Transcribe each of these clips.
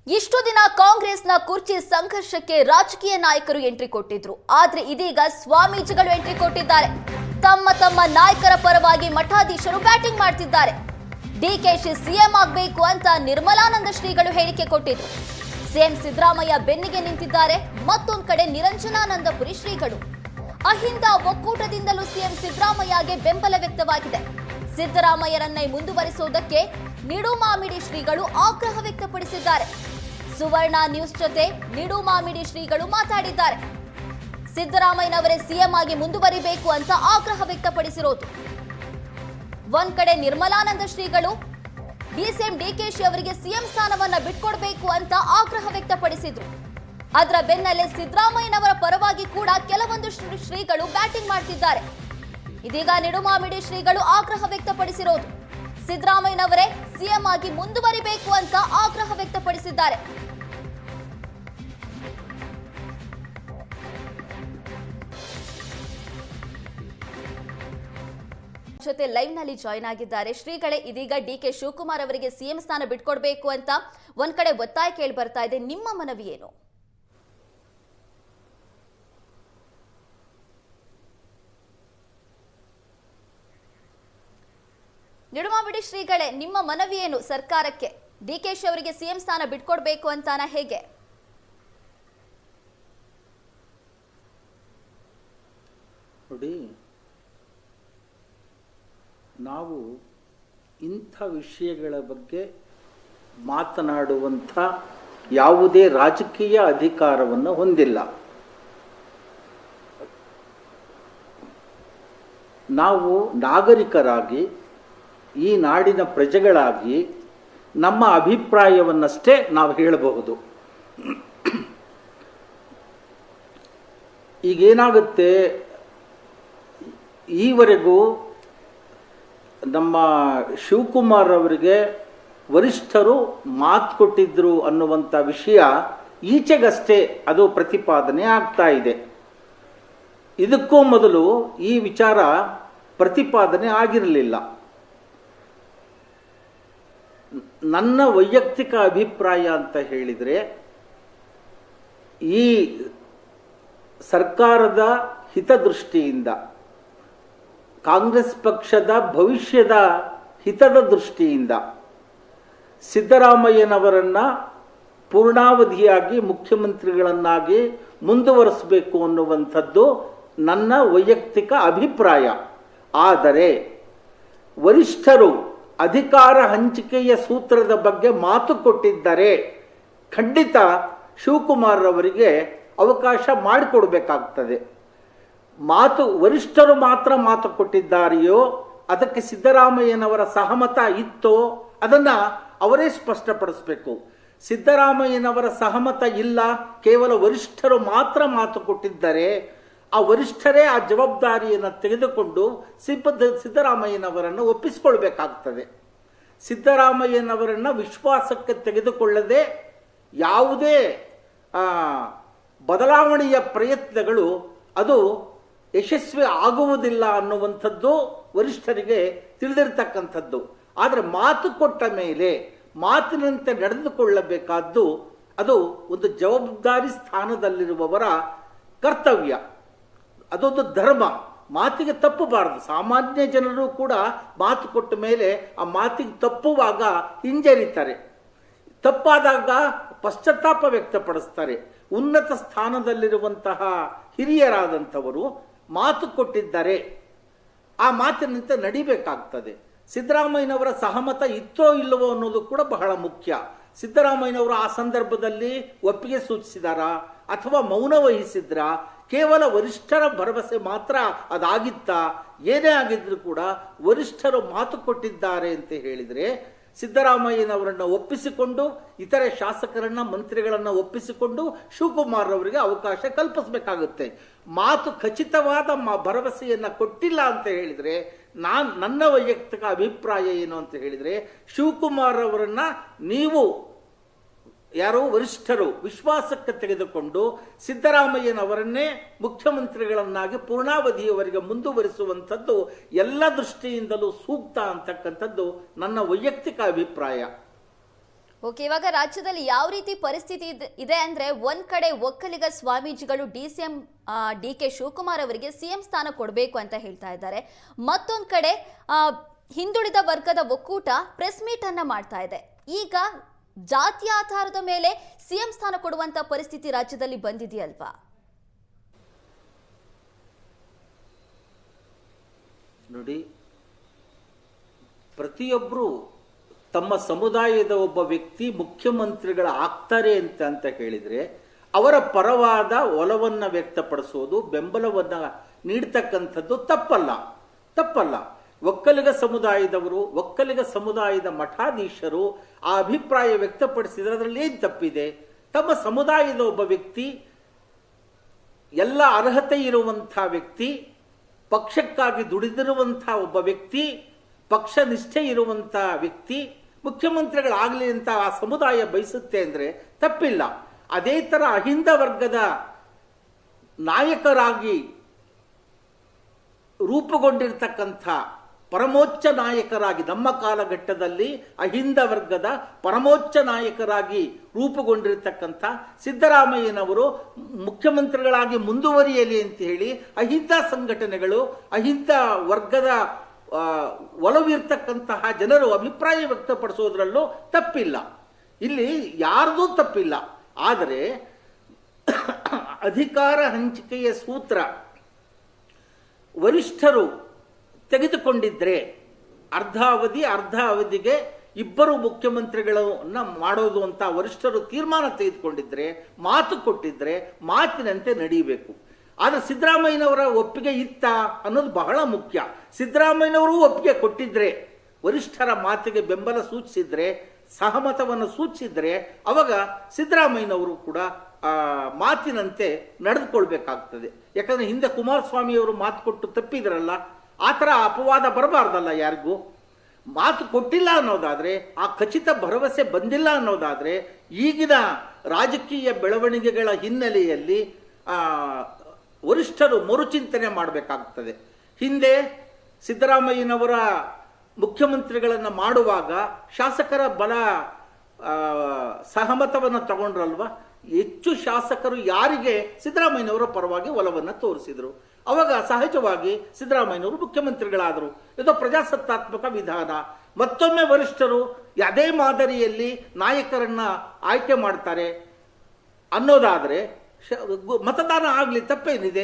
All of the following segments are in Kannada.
ಇಷ್ಟು ದಿನ ಕಾಂಗ್ರೆಸ್ನ ಕುರ್ಚಿ ಸಂಘರ್ಷಕ್ಕೆ ರಾಜಕೀಯ ನಾಯಕರು ಎಂಟ್ರಿ ಕೊಟ್ಟಿದ್ರು. ಆದ್ರೆ ಇದೀಗ ಸ್ವಾಮೀಜಿಗಳು ಎಂಟ್ರಿ ಕೊಟ್ಟಿದ್ದಾರೆ. ತಮ್ಮ ನಾಯಕರ ಪರವಾಗಿ ಮಠಾಧೀಶರು ಬ್ಯಾಟಿಂಗ್ ಮಾಡ್ತಿದ್ದಾರೆ. ಡಿಕೆಶಿ ಸಿಎಂ ಆಗಬೇಕು ಅಂತ ನಿರ್ಮಲಾನಂದ ಶ್ರೀಗಳು ಹೇಳಿಕೆ ಕೊಟ್ಟಿದ್ರು. ಸಿಎಂ ಸಿದ್ದರಾಮಯ್ಯ ಬೆನ್ನಿಗೆ ನಿಂತಿದ್ದಾರೆ. ಮತ್ತೊಂದು ಕಡೆ ನಿರಂಜನಾನಂದಪುರಿ ಶ್ರೀಗಳು. ಅಹಿಂದ ಒಕ್ಕೂಟದಿಂದಲೂ ಸಿಎಂ ಸಿದ್ದರಾಮಯ್ಯಗೆ ಬೆಂಬಲ ವ್ಯಕ್ತವಾಗಿದೆ. ಸಿದ್ದರಾಮಯ್ಯರನ್ನೇ ಮುಂದುವರಿಸುವುದಕ್ಕೆ ನಿಡುಮಾಮಿಡಿ ಶ್ರೀಗಳು ಆಗ್ರಹ ವ್ಯಕ್ತಪಡಿಸಿದ್ದಾರೆ. ಸುವರ್ಣ ನ್ಯೂಸ್ ಜೊತೆ ನಿಡುಮಾಮಿಡಿ ಶ್ರೀಗಳು ಮಾತಾಡಿದ್ದಾರೆ. ಸಿದ್ದರಾಮಯ್ಯನವರೇ ಸಿಎಂ ಆಗಿ ಮುಂದುವರಿಬೇಕು ಅಂತ ಆಗ್ರಹ ವ್ಯಕ್ತಪಡಿಸಿರೋದು. ಒಂದ್ ಕಡೆ ನಿರ್ಮಲಾನಂದ ಶ್ರೀಗಳು ಡಿಸಿಎಂ ಡಿಕೆಶಿ ಅವರಿಗೆ ಸಿಎಂ ಸ್ಥಾನವನ್ನ ಬಿಟ್ಕೊಡ್ಬೇಕು ಅಂತ ಆಗ್ರಹ ವ್ಯಕ್ತಪಡಿಸಿದ್ರು. ಅದರ ಬೆನ್ನಲ್ಲೇ ಸಿದ್ದರಾಮಯ್ಯನವರ ಪರವಾಗಿ ಕೂಡ ಕೆಲವೊಂದು ಶ್ರೀಗಳು ಬ್ಯಾಟಿಂಗ್ ಮಾಡ್ತಿದ್ದಾರೆ. ಇದೀಗ ನಿಡುಮಾಮಿಡಿ ಶ್ರೀಗಳು ಆಗ್ರಹ ವ್ಯಕ್ತಪಡಿಸಿರೋದು. ಸಿದ್ದರಾಮಯ್ಯನವರೇ ಸಿಎಂ ಆಗಿ ಮುಂದುವರಿಬೇಕು ಅಂತ ಆಗ್ರಹ ವ್ಯಕ್ತಪಡಿಸಿದ್ದಾರೆ. ಜೊತೆ ಲೈವ್ ನಲ್ಲಿ ಜಾಯ್ನ್ ಆಗಿದ್ದಾರೆ ಶ್ರೀಗಳೇ. ಇದೀಗ ಡಿಕೆ ಶಿವಕುಮಾರ್ ಅವರಿಗೆ ಸಿಎಂ ಸ್ಥಾನ ಬಿಟ್ಕೊಡ್ಬೇಕು ಅಂತ ಒಂದ್ ಕಡೆ ಒತ್ತಾಯ ಕೇಳಿ ಬರ್ತಾ ಇದೆ. ನಿಮ್ಮ ಮನವಿ ಏನು? ನಿಡುಮಾಮಿಡಿ ಶ್ರೀಗಳೇ, ನಿಮ್ಮ ಮನವಿ ಏನು ಸರ್ಕಾರಕ್ಕೆ? ಡಿಕೆಶಿ ಅವರಿಗೆ ಸಿಎಂ ಸ್ಥಾನ ಬಿಟ್ಕೊಡ್ಬೇಕು ಅಂತಾನ ಹೇಗೆ? ನೋಡಿ, ನಾವು ಇಂಥ ವಿಷಯಗಳ ಬಗ್ಗೆ ಮಾತನಾಡುವಂಥ ಯಾವುದೇ ರಾಜಕೀಯ ಅಧಿಕಾರವನ್ನು ಹೊಂದಿಲ್ಲ. ನಾವು ನಾಗರಿಕರಾಗಿ, ಈ ನಾಡಿನ ಪ್ರಜೆಗಳಾಗಿ ನಮ್ಮ ಅಭಿಪ್ರಾಯವನ್ನಷ್ಟೇ ನಾವು ಹೇಳಬಹುದು. ಈಗೇನಾಗುತ್ತೆ, ಈವರೆಗೂ ನಮ್ಮ ಶಿವಕುಮಾರ್ ಅವರಿಗೆ ವರಿಷ್ಠರು ಮಾತು ಕೊಟ್ಟಿದ್ರು ಅನ್ನುವಂಥ ವಿಷಯ ಈಚೆಗಷ್ಟೇ ಅದು ಪ್ರತಿಪಾದನೆ ಆಗ್ತಾ ಇದೆ. ಇದಕ್ಕೂ ಮೊದಲು ಈ ವಿಚಾರ ಪ್ರತಿಪಾದನೆ ಆಗಿರಲಿಲ್ಲ. ನನ್ನ ವೈಯಕ್ತಿಕ ಅಭಿಪ್ರಾಯ ಅಂತ ಹೇಳಿದರೆ, ಈ ಸರ್ಕಾರದ ಹಿತದೃಷ್ಟಿಯಿಂದ, ಕಾಂಗ್ರೆಸ್ ಪಕ್ಷದ ಭವಿಷ್ಯದ ಹಿತದ ದೃಷ್ಟಿಯಿಂದ ಸಿದ್ದರಾಮಯ್ಯನವರನ್ನ ಪೂರ್ಣಾವಧಿಯಾಗಿ ಮುಖ್ಯಮಂತ್ರಿಗಳನ್ನಾಗಿ ಮುಂದುವರಿಸಬೇಕು ಅನ್ನುವಂಥದ್ದು ನನ್ನ ವೈಯಕ್ತಿಕ ಅಭಿಪ್ರಾಯ. ಆದರೆ ವರಿಷ್ಠರು ಅಧಿಕಾರ ಹಂಚಿಕೆಯ ಸೂತ್ರದ ಬಗ್ಗೆ ಮಾತು ಕೊಟ್ಟಿದ್ದರೆ ಖಂಡಿತ ಶಿವಕುಮಾರ್ ಅವರಿಗೆ ಅವಕಾಶ ಮಾಡಿಕೊಡ್ಬೇಕಾಗ್ತದೆ. ವರಿಷ್ಠರು ಮಾತ್ರ ಮಾತು ಕೊಟ್ಟಿದ್ದಾರೆಯೋ, ಅದಕ್ಕೆ ಸಿದ್ದರಾಮಯ್ಯನವರ ಸಹಮತ ಇತ್ತೋ, ಅದನ್ನ ಅವರೇ ಸ್ಪಷ್ಟಪಡಿಸಬೇಕು. ಸಿದ್ದರಾಮಯ್ಯನವರ ಸಹಮತ ಇಲ್ಲ, ಕೇವಲ ವರಿಷ್ಠರು ಮಾತ್ರ ಮಾತು ಕೊಟ್ಟಿದ್ದರೆ ಆ ವರಿಷ್ಠರೇ ಆ ಜವಾಬ್ದಾರಿಯನ್ನು ತೆಗೆದುಕೊಂಡು ಸಿದ್ದರಾಮಯ್ಯನವರನ್ನು ಒಪ್ಪಿಸಿಕೊಳ್ಬೇಕಾಗ್ತದೆ. ಸಿದ್ದರಾಮಯ್ಯನವರನ್ನು ವಿಶ್ವಾಸಕ್ಕೆ ತೆಗೆದುಕೊಳ್ಳದೆ ಯಾವುದೇ ಬದಲಾವಣೆಯ ಪ್ರಯತ್ನಗಳು ಅದು ಯಶಸ್ವಿ ಆಗುವುದಿಲ್ಲ ಅನ್ನುವಂಥದ್ದು ವರಿಷ್ಠರಿಗೆ ತಿಳಿದಿರ್ತಕ್ಕಂಥದ್ದು. ಆದರೆ ಮಾತು ಕೊಟ್ಟ ಮೇಲೆ ಮಾತಿನಂತೆ ನಡೆದುಕೊಳ್ಳಬೇಕಾದ್ದು ಅದು ಒಂದು ಜವಾಬ್ದಾರಿ ಸ್ಥಾನದಲ್ಲಿರುವವರ ಕರ್ತವ್ಯ, ಅದೊಂದು ಧರ್ಮ. ಮಾತಿಗೆ ತಪ್ಪಬಾರದು. ಸಾಮಾನ್ಯ ಜನರು ಕೂಡ ಮಾತು ಕೊಟ್ಟ ಮೇಲೆ ಆ ಮಾತಿಗೆ ತಪ್ಪುವಾಗ ಹಿಂಜರಿತಾರೆ, ತಪ್ಪಾದಾಗ ಪಶ್ಚಾತ್ತಾಪ ವ್ಯಕ್ತಪಡಿಸ್ತಾರೆ. ಉನ್ನತ ಸ್ಥಾನದಲ್ಲಿರುವಂತಹ ಹಿರಿಯರಾದಂಥವರು ಮಾತು ಕೊಟ್ಟಿದ್ದಾರೆ, ಆ ಮಾತಿನಂತೆ ನಡಿಬೇಕಾಗ್ತದೆ. ಸಿದ್ದರಾಮಯ್ಯನವರ ಸಹಮತ ಇತ್ತೋ ಇಲ್ಲವೋ ಅನ್ನೋದು ಕೂಡ ಬಹಳ ಮುಖ್ಯ. ಸಿದ್ದರಾಮಯ್ಯನವರು ಆ ಸಂದರ್ಭದಲ್ಲಿ ಒಪ್ಪಿಗೆ ಸೂಚಿಸಿದಾರಾ ಅಥವಾ ಮೌನ ವಹಿಸಿದ್ರಾ? ಕೇವಲ ವರಿಷ್ಠರ ಭರವಸೆ ಮಾತ್ರ ಅದಾಗಿತ್ತಾ? ಏನೇ ಆಗಿದ್ರು ಕೂಡ ವರಿಷ್ಠರು ಮಾತು ಕೊಟ್ಟಿದ್ದಾರೆ ಅಂತ ಹೇಳಿದರೆ ಸಿದ್ದರಾಮಯ್ಯನವರನ್ನು ಒಪ್ಪಿಸಿಕೊಂಡು, ಇತರೆ ಶಾಸಕರನ್ನ ಮಂತ್ರಿಗಳನ್ನ ಒಪ್ಪಿಸಿಕೊಂಡು ಶಿವಕುಮಾರ್ ಅವರಿಗೆ ಅವಕಾಶ ಕಲ್ಪಿಸಬೇಕಾಗುತ್ತೆ. ಮಾತು ಖಚಿತವಾದ ಭರವಸೆಯನ್ನ ಕೊಟ್ಟಿಲ್ಲ ಅಂತ ಹೇಳಿದ್ರೆ, ನನ್ನ ವೈಯಕ್ತಿಕ ಅಭಿಪ್ರಾಯ ಏನು ಅಂತ ಹೇಳಿದ್ರೆ, ಶಿವಕುಮಾರ್ ಅವರನ್ನ ನೀವು ಯಾರೋ ವರಿಷ್ಠರು ವಿಶ್ವಾಸಕ್ಕೆ ತೆಗೆದುಕೊಂಡು ಸಿದ್ದರಾಮಯ್ಯನವರನ್ನೇ ಮುಖ್ಯಮಂತ್ರಿಗಳನ್ನಾಗಿ ಪೂರ್ಣಾವಧಿಯವರೆಗೆ ಮುಂದುವರಿಸುವಂಥದ್ದು ಎಲ್ಲ ದೃಷ್ಟಿಯಿಂದಲೂ ಸೂಕ್ತ ಅಂತಕ್ಕಂಥದ್ದು ನನ್ನ ವೈಯಕ್ತಿಕ ಅಭಿಪ್ರಾಯ. ಓಕೆ, ಇವಾಗ ರಾಜ್ಯದಲ್ಲಿ ಯಾವ ರೀತಿ ಪರಿಸ್ಥಿತಿ ಇದೆ ಅಂದ್ರೆ ಒಂದ್ ಕಡೆ ಒಕ್ಕಲಿಗ ಸ್ವಾಮೀಜಿಗಳು ಡಿಸಿಎಂ ಡಿ.ಕೆ. ಶಿವಕುಮಾರ್ ಅವರಿಗೆ ಸಿಎಂ ಸ್ಥಾನ ಕೊಡಬೇಕು ಅಂತ ಹೇಳ್ತಾ ಇದ್ದಾರೆ. ಮತ್ತೊಂದ್ ಕಡೆ ಹಿಂದುಳಿದ ವರ್ಗದ ಒಕ್ಕೂಟ ಪ್ರೆಸ್ ಮೀಟ್ ಅನ್ನ ಮಾಡ್ತಾ ಇದೆ. ಈಗ ಜಾತಿಯ ಆಧಾರದ ಮೇಲೆ ಸಿಎಂ ಸ್ಥಾನ ಕೊಡುವಂತ ಪರಿಸ್ಥಿತಿ ರಾಜ್ಯದಲ್ಲಿ ಬಂದಿದೆಯಲ್ವಾ? ನೋಡಿ, ಪ್ರತಿಯೊಬ್ಬರು ತಮ್ಮ ಸಮುದಾಯದ ಒಬ್ಬ ವ್ಯಕ್ತಿ ಮುಖ್ಯಮಂತ್ರಿಗಳ ಆಗ್ತಾರೆ ಅಂತ ಹೇಳಿದ್ರೆ ಅವರ ಪರವಾದ ಒಲವನ್ನ ವ್ಯಕ್ತಪಡಿಸೋದು, ಬೆಂಬಲವನ್ನ ನೀಡ್ತಕ್ಕಂಥದ್ದು ತಪ್ಪಲ್ಲ. ಒಕ್ಕಲಿಗ ಸಮುದಾಯದವರು, ಒಕ್ಕಲಿಗ ಸಮುದಾಯದ ಮಠಾಧೀಶರು ಆ ಅಭಿಪ್ರಾಯ ವ್ಯಕ್ತಪಡಿಸಿದ್ರೆ ಅದರಲ್ಲಿ ಏನು ತಪ್ಪಿದೆ? ತಮ್ಮ ಸಮುದಾಯದ ಒಬ್ಬ ವ್ಯಕ್ತಿ, ಎಲ್ಲ ಅರ್ಹತೆ ಇರುವಂಥ ವ್ಯಕ್ತಿ, ಪಕ್ಷಕ್ಕಾಗಿ ದುಡಿದಿರುವಂಥ ಒಬ್ಬ ವ್ಯಕ್ತಿ, ಪಕ್ಷ ನಿಷ್ಠೆ ಇರುವಂಥ ವ್ಯಕ್ತಿ ಮುಖ್ಯಮಂತ್ರಿಗಳಾಗಲಿ ಅಂತ ಆ ಸಮುದಾಯ ಬಯಸುತ್ತೆ ಅಂದರೆ ತಪ್ಪಿಲ್ಲ. ಅದೇ ಥರ ಅಹಿಂದ ವರ್ಗದ ನಾಯಕರಾಗಿ ರೂಪುಗೊಂಡಿರ್ತಕ್ಕಂಥ ಪರಮೋಚ್ಚ ನಾಯಕರಾಗಿ, ನಮ್ಮ ಕಾಲಘಟ್ಟದಲ್ಲಿ ಅಹಿಂದ ವರ್ಗದ ಪರಮೋಚ್ಚ ನಾಯಕರಾಗಿ ರೂಪುಗೊಂಡಿರ್ತಕ್ಕಂಥ ಸಿದ್ದರಾಮಯ್ಯನವರು ಮುಖ್ಯಮಂತ್ರಿಗಳಾಗಿ ಮುಂದುವರಿಯಲಿ ಅಂತ ಹೇಳಿ ಅಹಿಂದ ಸಂಘಟನೆಗಳು, ಅಹಿಂದ ವರ್ಗದ ಒಲವಿರ್ತಕ್ಕಂತಹ ಜನರು ಅಭಿಪ್ರಾಯ ವ್ಯಕ್ತಪಡಿಸೋದ್ರಲ್ಲೂ ತಪ್ಪಿಲ್ಲ. ಇಲ್ಲಿ ಯಾರ್ದೂ ತಪ್ಪಿಲ್ಲ. ಆದರೆ ಅಧಿಕಾರ ಹಂಚಿಕೆಯ ಸೂತ್ರ ವರಿಷ್ಠರು ತೆಗೆದುಕೊಂಡಿದ್ರೆ, ಅರ್ಧ ಅವಧಿಗೆ ಇಬ್ಬರು ಮುಖ್ಯಮಂತ್ರಿಗಳನ್ನ ಮಾಡೋದು ಅಂತ ವರಿಷ್ಠರು ತೀರ್ಮಾನ ತೆಗೆದುಕೊಂಡಿದ್ರೆ, ಮಾತು ಕೊಟ್ಟಿದ್ರೆ ಮಾತಿನಂತೆ ನಡೀಬೇಕು. ಆದರೆ ಸಿದ್ದರಾಮಯ್ಯನವರ ಒಪ್ಪಿಗೆ ಇತ್ತ ಅನ್ನೋದು ಬಹಳ ಮುಖ್ಯ. ಸಿದ್ದರಾಮಯ್ಯನವರು ಒಪ್ಪಿಗೆ ಕೊಟ್ಟಿದ್ರೆ, ವರಿಷ್ಠರ ಮಾತಿಗೆ ಬೆಂಬಲ ಸೂಚಿಸಿದ್ರೆ, ಸಹಮತವನ್ನು ಸೂಚಿಸಿದ್ರೆ, ಅವಾಗ ಸಿದ್ದರಾಮಯ್ಯನವರು ಕೂಡ ಮಾತಿನಂತೆ ನಡೆದುಕೊಳ್ಬೇಕಾಗ್ತದೆ. ಯಾಕಂದ್ರೆ ಹಿಂದೆ ಕುಮಾರಸ್ವಾಮಿಯವರು ಮಾತು ಕೊಟ್ಟು ತಪ್ಪಿದ್ರಲ್ಲ, ಆ ಥರ ಅಪವಾದ ಬರಬಾರ್ದಲ್ಲ. ಯಾರಿಗೂ ಮಾತು ಕೊಟ್ಟಿಲ್ಲ ಅನ್ನೋದಾದ್ರೆ, ಆ ಖಚಿತ ಭರವಸೆ ಬಂದಿಲ್ಲ ಅನ್ನೋದಾದ್ರೆ, ಈಗಿನ ರಾಜಕೀಯ ಬೆಳವಣಿಗೆಗಳ ಹಿನ್ನೆಲೆಯಲ್ಲಿ ವರಿಷ್ಠರು ಮರುಚಿಂತನೆ ಮಾಡಬೇಕಾಗ್ತದೆ. ಹಿಂದೆ ಸಿದ್ದರಾಮಯ್ಯನವರ ಮುಖ್ಯಮಂತ್ರಿಗಳನ್ನು ಮಾಡುವಾಗ ಶಾಸಕರ ಬಲ ಸಹಮತವನ್ನು ತಗೊಂಡ್ರಲ್ವ, ಹೆಚ್ಚು ಶಾಸಕರು ಯಾರಿಗೆ ಸಿದ್ದರಾಮಯ್ಯನವರ ಪರವಾಗಿ ಒಲವನ್ನು ತೋರಿಸಿದರು. ಅವಾಗ ಸಹಜವಾಗಿ ಸಿದ್ದರಾಮಯ್ಯನವರು ಮುಖ್ಯಮಂತ್ರಿಗಳಾದರು. ಇದು ಪ್ರಜಾಸತ್ತಾತ್ಮಕ ವಿಧಾನ. ಮತ್ತೊಮ್ಮೆ ವರಿಷ್ಠರು ಅದೇ ಮಾದರಿಯಲ್ಲಿ ನಾಯಕರನ್ನ ಆಯ್ಕೆ ಮಾಡ್ತಾರೆ ಅನ್ನೋದಾದರೆ ಮತದಾನ ಆಗಲಿ, ತಪ್ಪೇನಿದೆ?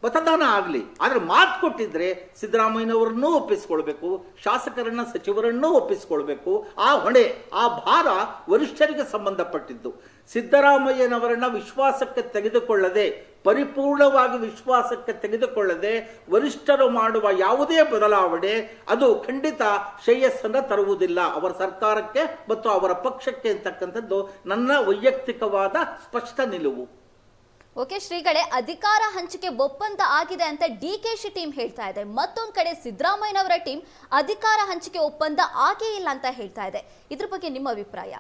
ಮತದಾನ ಆಗಲಿ. ಆದರೆ ಮಾತು ಕೊಟ್ಟಿದ್ರೆ ಸಿದ್ದರಾಮಯ್ಯನವರನ್ನೂ ಒಪ್ಪಿಸ್ಕೊಳ್ಬೇಕು, ಶಾಸಕರನ್ನ ಸಚಿವರನ್ನೂ ಒಪ್ಪಿಸ್ಕೊಳ್ಬೇಕು. ಆ ಹೊಣೆ, ಆ ಭಾರ ವರಿಷ್ಠರಿಗೆ ಸಂಬಂಧಪಟ್ಟಿದ್ದು. ಸಿದ್ದರಾಮಯ್ಯನವರನ್ನ ವಿಶ್ವಾಸಕ್ಕೆ ತೆಗೆದುಕೊಳ್ಳದೆ, ಪರಿಪೂರ್ಣವಾಗಿ ವಿಶ್ವಾಸಕ್ಕೆ ತೆಗೆದುಕೊಳ್ಳದೆ ವರಿಷ್ಠರು ಮಾಡುವ ಯಾವುದೇ ಬದಲಾವಣೆ ಅದು ಖಂಡಿತ ಶ್ರೇಯಸ್ಸನ್ನು ತರುವುದಿಲ್ಲ ಅವರ ಸರ್ಕಾರಕ್ಕೆ ಮತ್ತು ಅವರ ಪಕ್ಷಕ್ಕೆ ಅಂತಕ್ಕಂಥದ್ದು ನನ್ನ ವೈಯಕ್ತಿಕವಾದ ಸ್ಪಷ್ಟ ನಿಲುವು. ಓಕೆ ಶ್ರೀಗಳೇ, ಅಧಿಕಾರ ಹಂಚಿಕೆ ಒಪ್ಪಂದ ಆಗಿದೆ ಅಂತ ಡಿ.ಕೆ.ಶಿ ಟೀಮ್ ಹೇಳ್ತಾ ಇದೆ. ಮತ್ತೊಂದು ಕಡೆ ಸಿದ್ದರಾಮಯ್ಯನವರ ಟೀಮ್ ಅಧಿಕಾರ ಹಂಚಿಕೆ ಒಪ್ಪಂದ ಆಗೇ ಇಲ್ಲ ಅಂತ ಹೇಳ್ತಾ ಇದೆ. ಇದ್ರ ಬಗ್ಗೆ ನಿಮ್ಮ ಅಭಿಪ್ರಾಯ?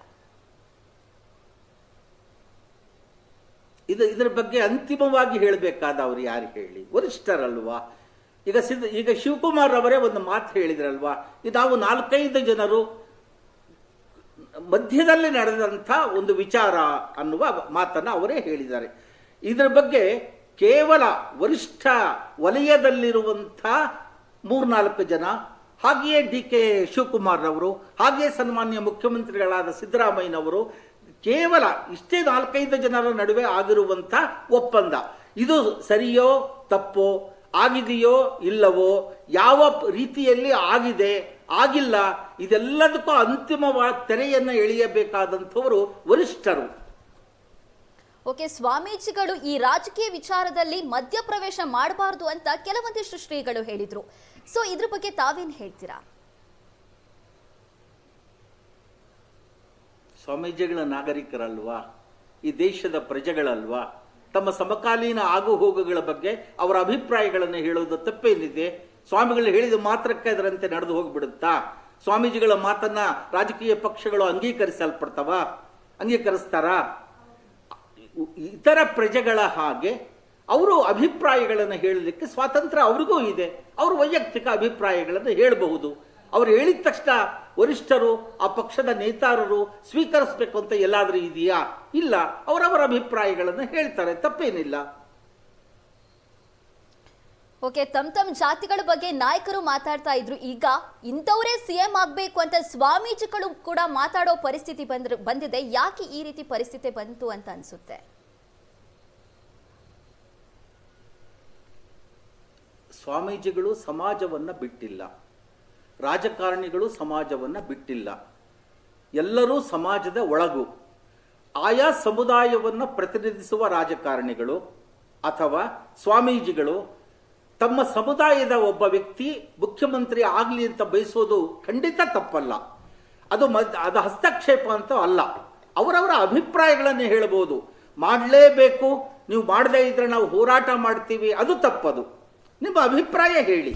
ಇದರ ಬಗ್ಗೆ ಅಂತಿಮವಾಗಿ ಹೇಳಬೇಕಾದವರು ಯಾರು ಹೇಳಿ? ವರಿಷ್ಠರಲ್ವಾ? ಈಗ ಶಿವಕುಮಾರ್ ಅವರೇ ಒಂದು ಮಾತು ಹೇಳಿದ್ರಲ್ವಾ, ನಾವು 4-5 ಜನರು ಮಧ್ಯದಲ್ಲಿ ನಡೆದಂಥ ಒಂದು ವಿಚಾರ ಅನ್ನುವ ಮಾತನ್ನು ಅವರೇ ಹೇಳಿದ್ದಾರೆ. ಇದರ ಬಗ್ಗೆ ಕೇವಲ ವರಿಷ್ಠ ವಲಯದಲ್ಲಿರುವಂಥ 3-4 ಜನ, ಹಾಗೆಯೇ ಡಿ.ಕೆ. ಶಿವಕುಮಾರ್ ಅವರು, ಹಾಗೆಯೇ ಸನ್ಮಾನ್ಯ ಮುಖ್ಯಮಂತ್ರಿಗಳಾದ ಸಿದ್ದರಾಮಯ್ಯನವರು, ಕೇವಲ ಇಷ್ಟೇ 4-5 ಜನರ ನಡುವೆ ಆಗಿರುವಂಥ ಒಪ್ಪಂದ. ಇದು ಸರಿಯೋ ತಪ್ಪೋ, ಆಗಿದೆಯೋ ಇಲ್ಲವೋ, ಯಾವ ರೀತಿಯಲ್ಲಿ ಆಗಿದೆ ಆಗಿಲ್ಲ, ಇದೆಲ್ಲದಕ್ಕೂ ಅಂತಿಮವಾದ ತೆರೆಯನ್ನು ಎಳೆಯಬೇಕಾದಂಥವರು ವರಿಷ್ಠರು. ಓಕೆ, ಸ್ವಾಮೀಜಿಗಳು ಈ ರಾಜಕೀಯ ವಿಚಾರದಲ್ಲಿ ಮಧ್ಯಪ್ರವೇಶ ಮಾಡಬಾರದು ಅಂತ ಕೆಲವೊಂದಿಷ್ಟು ಶ್ರೀಗಳು ಹೇಳಿದ್ರು. ಸೊ ಇದ್ರ ಬಗ್ಗೆ ತಾವೇನು ಹೇಳ್ತೀರಾ? ಸ್ವಾಮೀಜಿಗಳ ನಾಗರಿಕರಲ್ವಾ, ಈ ದೇಶದ ಪ್ರಜೆಗಳಲ್ವಾ, ತಮ್ಮ ಸಮಕಾಲೀನ ಆಗುಹೋಗುಗಳ ಬಗ್ಗೆ ಅವರ ಅಭಿಪ್ರಾಯಗಳನ್ನು ಹೇಳುವುದು ತಪ್ಪೇನಿದೆ? ಸ್ವಾಮಿಗಳು ಹೇಳಿದ ಮಾತ್ರಕ್ಕೆ ಅದರಂತೆ ನಡೆದು ಹೋಗ್ಬಿಡುತ್ತಾ? ಸ್ವಾಮೀಜಿಗಳ ಮಾತನ್ನ ರಾಜಕೀಯ ಪಕ್ಷಗಳು ಅಂಗೀಕರಿಸ್ತಾರಾ? ಇತರ ಪ್ರಜೆಗಳ ಹಾಗೆ ಅವರು ಅಭಿಪ್ರಾಯಗಳನ್ನು ಹೇಳಲಿಕ್ಕೆ ಸ್ವಾತಂತ್ರ್ಯ ಅವ್ರಿಗೂ ಇದೆ. ಅವರು ವೈಯಕ್ತಿಕ ಅಭಿಪ್ರಾಯಗಳನ್ನು ಹೇಳಬಹುದು. ಅವ್ರು ಹೇಳಿದ ತಕ್ಷಣ ವರಿಷ್ಠರು ಆ ಪಕ್ಷದ ನೇತಾರರು ಸ್ವೀಕರಿಸಬೇಕು ಅಂತ ಎಲ್ಲಾದ್ರೂ ಇದೆಯಾ? ಇಲ್ಲ. ಅವರವರ ಅಭಿಪ್ರಾಯಗಳನ್ನು ಹೇಳ್ತಾರೆ, ತಪ್ಪೇನಿಲ್ಲ. ಓಕೆ, ತಮ್ಮ ಜಾತಿಗಳ ಬಗ್ಗೆ ನಾಯಕರು ಮಾತಾಡ್ತಾ ಇದ್ರು. ಈಗ ಇಂಥವರೇ ಸಿಎಂ ಆಗ್ಬೇಕು ಅಂತ ಸ್ವಾಮೀಜಿಗಳು ಕೂಡ ಮಾತಾಡೋ ಪರಿಸ್ಥಿತಿ ಬಂದಿದೆ. ಯಾಕೆ ಈ ರೀತಿ ಪರಿಸ್ಥಿತಿ ಬಂತು ಅಂತ ಅನ್ಸುತ್ತೆ? ಸ್ವಾಮೀಜಿಗಳು ಸಮಾಜವನ್ನ ಬಿಟ್ಟಿಲ್ಲ, ರಾಜಕಾರಣಿಗಳು ಸಮಾಜವನ್ನ ಬಿಟ್ಟಿಲ್ಲ. ಎಲ್ಲರೂ ಸಮಾಜದ ಒಳಗು. ಆಯಾ ಸಮುದಾಯವನ್ನ ಪ್ರತಿನಿಧಿಸುವ ರಾಜಕಾರಣಿಗಳು ಅಥವಾ ಸ್ವಾಮೀಜಿಗಳು ತಮ್ಮ ಸಮುದಾಯದ ಒಬ್ಬ ವ್ಯಕ್ತಿ ಮುಖ್ಯಮಂತ್ರಿ ಆಗಲಿ ಅಂತ ಬಯಸೋದು ಖಂಡಿತ ತಪ್ಪಲ್ಲ. ಅದು ಹಸ್ತಕ್ಷೇಪ ಅಂತ ಅಲ್ಲ. ಅವರವರ ಅಭಿಪ್ರಾಯಗಳನ್ನು ಹೇಳಬಹುದು. ಮಾಡಲೇಬೇಕು, ನೀವು ಮಾಡದೇ ಇದ್ರೆ ನಾವು ಹೋರಾಟ ಮಾಡ್ತೀವಿ, ಅದು ತಪ್ಪದು. ನಿಮ್ಮ ಅಭಿಪ್ರಾಯ ಹೇಳಿ.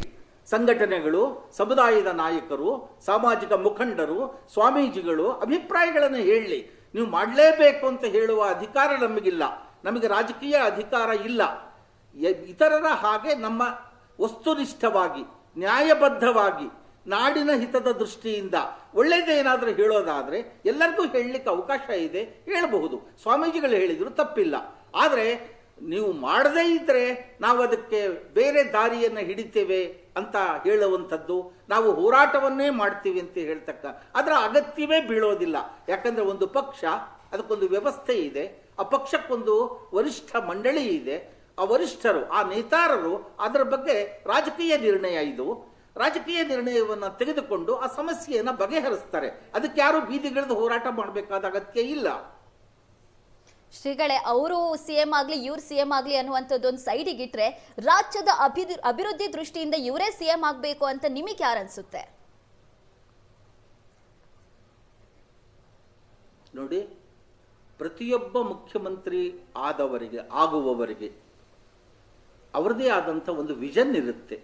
ಸಂಘಟನೆಗಳು, ಸಮುದಾಯದ ನಾಯಕರು, ಸಾಮಾಜಿಕ ಮುಖಂಡರು, ಸ್ವಾಮೀಜಿಗಳು ಅಭಿಪ್ರಾಯಗಳನ್ನು ಹೇಳಿ. ನೀವು ಮಾಡಲೇಬೇಕು ಅಂತ ಹೇಳುವ ಅಧಿಕಾರ ನಮಗಿಲ್ಲ. ನಮಗೆ ರಾಜಕೀಯ ಅಧಿಕಾರ ಇಲ್ಲ. ಇತರರ ಹಾಗೆ ನಮ್ಮ ವಸ್ತುನಿಷ್ಠವಾಗಿ, ನ್ಯಾಯಬದ್ಧವಾಗಿ, ನಾಡಿನ ಹಿತದ ದೃಷ್ಟಿಯಿಂದ ಒಳ್ಳೆಯದೇನಾದರೂ ಹೇಳೋದಾದ್ರೆ ಎಲ್ಲರಿಗೂ ಹೇಳಲಿಕ್ಕೆ ಅವಕಾಶ ಇದೆ, ಹೇಳಬಹುದು. ಸ್ವಾಮೀಜಿಗಳು ಹೇಳಿದ್ರು ತಪ್ಪಿಲ್ಲ. ಆದರೆ ನೀವು ಮಾಡದೇ ಇದ್ರೆ ನಾವು ಅದಕ್ಕೆ ಬೇರೆ ದಾರಿಯನ್ನು ಹಿಡಿತೇವೆ ಅಂತ ಹೇಳುವಂಥದ್ದು, ನಾವು ಹೋರಾಟವನ್ನೇ ಮಾಡ್ತೀವಿ ಅಂತ ಹೇಳ್ತಕ್ಕ ಅದರ ಅಗತ್ಯವೇ ಬೀಳೋದಿಲ್ಲ. ಯಾಕಂದ್ರೆ ಒಂದು ಪಕ್ಷ, ಅದಕ್ಕೊಂದು ವ್ಯವಸ್ಥೆ ಇದೆ. ಆ ಪಕ್ಷಕ್ಕೊಂದು ವರಿಷ್ಠ ಮಂಡಳಿ ಇದೆ. ಆ ವರಿಷ್ಠರು, ಆ ನೇತಾರರು ಅದರ ಬಗ್ಗೆ ರಾಜಕೀಯ ನಿರ್ಣಯ, ಇದು ರಾಜಕೀಯ ನಿರ್ಣಯವನ್ನು ತೆಗೆದುಕೊಂಡು ಆ ಸಮಸ್ಯೆಯನ್ನು ಬಗೆಹರಿಸ್ತಾರೆ. ಅದಕ್ಕೆ ಯಾರು ಬೀದಿಗಿಳಿದು ಹೋರಾಟ ಮಾಡಬೇಕಾದ ಅಗತ್ಯ ಇಲ್ಲ. ಶ್ರೀಗಳೇ, ಅವರು ಸಿಎಂ ಆಗ್ಲಿ ಇವ್ರು ಸಿಎಂ ಆಗ್ಲಿ ಅನ್ನುವಂಥದ್ದೊಂದು ಸೈಡಿಗೆ ಇಟ್ರೆ, ರಾಜ್ಯದ ಅಭಿವೃದ್ಧಿ ದೃಷ್ಟಿಯಿಂದ ಇವರೇ ಸಿಎಂ ಆಗ್ಬೇಕು ಅಂತ ನಿಮಗೆ ಯಾರು ಅನ್ಸುತ್ತೆ? ನೋಡಿ, ಪ್ರತಿಯೊಬ್ಬ ಮುಖ್ಯಮಂತ್ರಿ ಆಗುವವರಿಗೆ ಅವರದೇ ಆದಂಥ ಒಂದು ವಿಷನ್ ಇರುತ್ತೆ.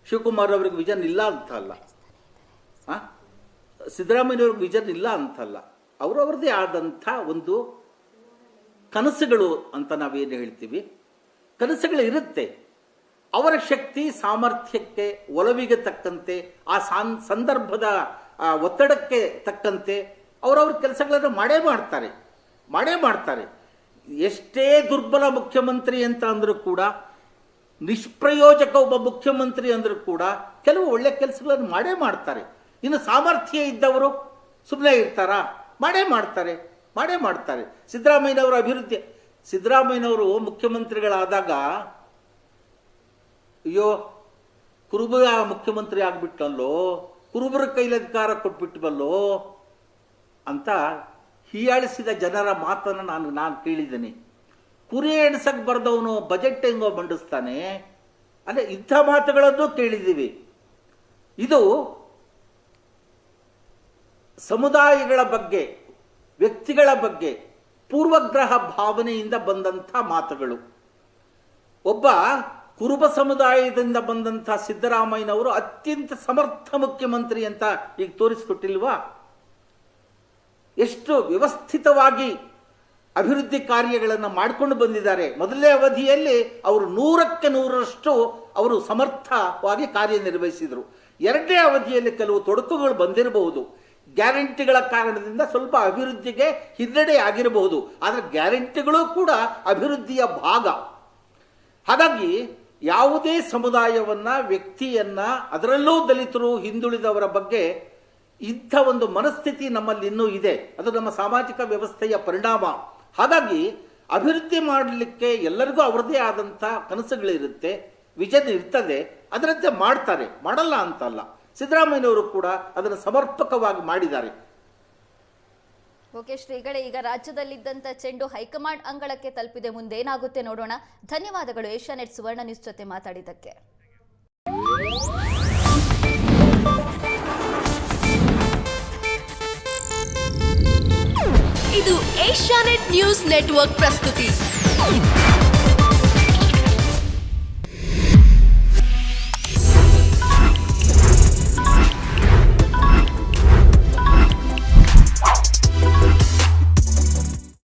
ಶಿವಕುಮಾರ್ ಅವ್ರಿಗೆ ವಿಷನ್ ಇಲ್ಲ ಅಂತ ಅಲ್ಲ, ಸಿದ್ದರಾಮಯ್ಯವ್ರಿಗೆ ವಿಷನ್ ಇಲ್ಲ ಅಂತಲ್ಲ. ಅವರವ್ರದೇ ಆದಂಥ ಒಂದು ಕನಸುಗಳು ಅಂತ ನಾವೇನು ಹೇಳ್ತೀವಿ, ಕನಸುಗಳು ಇರುತ್ತೆ. ಅವರ ಶಕ್ತಿ ಸಾಮರ್ಥ್ಯಕ್ಕೆ, ಒಲವಿಗೆ ತಕ್ಕಂತೆ, ಆ ಸಂದರ್ಭದ ಒತ್ತಡಕ್ಕೆ ತಕ್ಕಂತೆ ಅವರವ್ರ ಕೆಲಸಗಳನ್ನು ಮಾಡೇ ಮಾಡ್ತಾರೆ. ಎಷ್ಟೇ ದುರ್ಬಲ ಮುಖ್ಯಮಂತ್ರಿ ಅಂತ ಅಂದ್ರೂ ಕೂಡ, ನಿಷ್ಪ್ರಯೋಜಕ ಒಬ್ಬ ಮುಖ್ಯಮಂತ್ರಿ ಅಂದ್ರೂ ಕೂಡ ಕೆಲವು ಒಳ್ಳೆ ಕೆಲಸಗಳನ್ನು ಮಾಡ್ತಾರೆ. ಇನ್ನು ಸಾಮರ್ಥ್ಯ ಇದ್ದವರು ಸುಮ್ಮನೆ ಇರ್ತಾರಾ? ಮಾಡೇ ಮಾಡ್ತಾರೆ. ಸಿದ್ದರಾಮಯ್ಯನವರ ಅಭಿವೃದ್ಧಿ, ಸಿದ್ದರಾಮಯ್ಯನವರು ಮುಖ್ಯಮಂತ್ರಿಗಳಾದಾಗ ಅಯ್ಯೋ ಕುರುಬ ಮುಖ್ಯಮಂತ್ರಿ ಆಗ್ಬಿಟ್ಟಲ್ಲೋ, ಕುರುಬರ ಕೈಲಿ ಅಧಿಕಾರ ಕೊಟ್ಬಿಟ್ವಲ್ಲೋ ಅಂತ ಹೀಯಾಳಿಸಿದ ಜನರ ಮಾತನ್ನು ನಾನು ಕೇಳಿದ್ದೀನಿ. ಕುರಿ ಎಣಸಕ್ ಬರ್ದವನು ಬಜೆಟ್ ಹೆಂಗೋ ಮಂಡಿಸ್ತಾನೆ, ಅಂದ್ರೆ ಇಂಥ ಮಾತುಗಳನ್ನು ಕೇಳಿದ್ದೀವಿ. ಇದು ಸಮುದಾಯಗಳ ಬಗ್ಗೆ, ವ್ಯಕ್ತಿಗಳ ಬಗ್ಗೆ ಪೂರ್ವಗ್ರಹ ಭಾವನೆಯಿಂದ ಬಂದಂಥ ಮಾತುಗಳು. ಒಬ್ಬ ಕುರುಬ ಸಮುದಾಯದಿಂದ ಬಂದಂಥ ಸಿದ್ದರಾಮಯ್ಯನವರು ಅತ್ಯಂತ ಸಮರ್ಥ ಮುಖ್ಯಮಂತ್ರಿ ಅಂತ ಈಗ ತೋರಿಸಿಕೊಟ್ಟಿಲ್ವಾ? ಎಷ್ಟು ವ್ಯವಸ್ಥಿತವಾಗಿ ಅಭಿವೃದ್ಧಿ ಕಾರ್ಯಗಳನ್ನು ಮಾಡಿಕೊಂಡು ಬಂದಿದ್ದಾರೆ. ಮೊದಲನೇ ಅವಧಿಯಲ್ಲಿ ಅವರು 100ಕ್ಕೆ 100ರಷ್ಟು ಅವರು ಸಮರ್ಥವಾಗಿ ಕಾರ್ಯನಿರ್ವಹಿಸಿದರು. ಎರಡನೇ ಅವಧಿಯಲ್ಲಿ ಕೆಲವು ತೊಡಕುಗಳು ಬಂದಿರಬಹುದು. ಗ್ಯಾರಂಟಿಗಳ ಕಾರಣದಿಂದ ಸ್ವಲ್ಪ ಅಭಿವೃದ್ಧಿಗೆ ಹಿನ್ನಡೆ ಆಗಿರಬಹುದು. ಆದರೆ ಗ್ಯಾರಂಟಿಗಳು ಕೂಡ ಅಭಿವೃದ್ಧಿಯ ಭಾಗ. ಹಾಗಾಗಿ ಯಾವುದೇ ಸಮುದಾಯವನ್ನ, ವ್ಯಕ್ತಿಯನ್ನ, ಅದರಲ್ಲೂ ದಲಿತರು, ಹಿಂದುಳಿದವರ ಬಗ್ಗೆ ಇಂಥ ಒಂದು ಮನಸ್ಥಿತಿ ನಮ್ಮಲ್ಲಿ ಇನ್ನೂ ಇದೆ. ಅದು ನಮ್ಮ ಸಾಮಾಜಿಕ ವ್ಯವಸ್ಥೆಯ ಪರಿಣಾಮ. ಹಾಗಾಗಿ ಅಭಿವೃದ್ಧಿ ಮಾಡಲಿಕ್ಕೆ ಎಲ್ಲರಿಗೂ ಅವರದೇ ಆದಂಥ ಕನಸುಗಳಿರುತ್ತೆ, ವಿಷನ್ ಇರ್ತದೆ. ಅದರಂತೆ ಮಾಡ್ತಾರೆ, ಮಾಡಲ್ಲ ಅಂತಲ್ಲ. ಸಿದ್ದರಾಮಯ್ಯನವರು ಕೂಡ ಅದನ್ನು ಸಮರ್ಪಕವಾಗಿ ಮಾಡಿದ್ದಾರೆ. ಓಕೆ ಶ್ರೀಗಳೇ, ಈಗ ರಾಜ್ಯದಲ್ಲಿದ್ದಂಥ ಚೆಂಡು ಹೈಕಮಾಂಡ್ ಅಂಗಳಕ್ಕೆ ತಲುಪಿದೆ. ಮುಂದೇನಾಗುತ್ತೆ ನೋಡೋಣ. ಧನ್ಯವಾದಗಳು ಏಷ್ಯಾನೆಟ್ ಸುವರ್ಣ ನ್ಯೂಸ್ ಜೊತೆ ಮಾತಾಡಿದ್ದಕ್ಕೆ. ಇದು ಏಷ್ಯಾನೆಟ್ ನ್ಯೂಸ್ ನೆಟ್ವರ್ಕ್ ಪ್ರಸ್ತುತಿ.